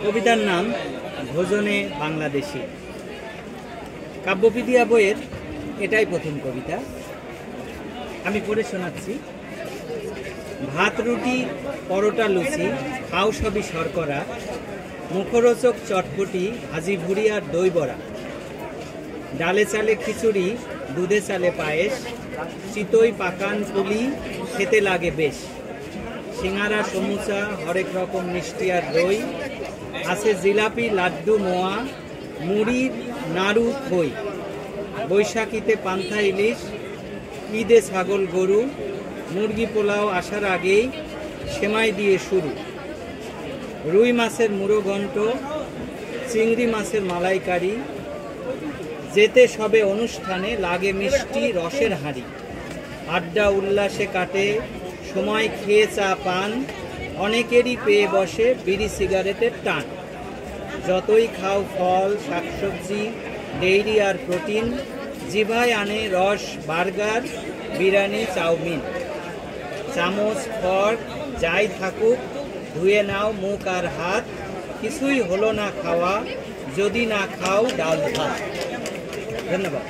কবিতার নাম ভোজনে বাংলাদেশী। কাব্যপিডিয়া বইয়ের এটাই প্রথম কবিতা। আমি পড়ে শোনাচ্ছি। ভাত রুটি পরোটা লুচি খাও সবই শর্করা, মুখরোচক চটপটি ভাজি ভুড়ি আর দই বড়া, ডালে চালে খিচুড়ি দুধে চালে পায়েস, চিতই পাকান পুলি খেতে লাগে বেশ, সিঙ্গারা সমুচা হরেক রকম মিষ্টি আর দই, আছে জিলাপি লাড্ডু মোয়া মুড়ির নাড়ু খই, বৈশাখীতে পান্থা ইলিশ, ঈদে ছাগল গরু, মুরগি পোলাও আসার আগেই সেমাই দিয়ে শুরু, রুই মাছের মুড়ো ঘন্ট, চিংড়ি মাছের মালাইকারি, যেতে সবে অনুষ্ঠানে লাগে মিষ্টি রসের হাঁড়ি, আড্ডা উল্লাসে কাটে সময় খেয়ে চা পান, অনেকেরই পেয়ে বসে বিড়ি সিগারেটের টান, যতই খাও ফল শাকসবজি ডেইরি আর প্রোটিন, জিভায় আনে রস বার্গার বিরিয়ানি চাউমিন, চামচ ফর্ক যাই থাকুক ধুয়ে নাও মুখ আর হাত, কিছুই হলো না খাওয়া যদি না খাও ডাল ভাত। ধন্যবাদ।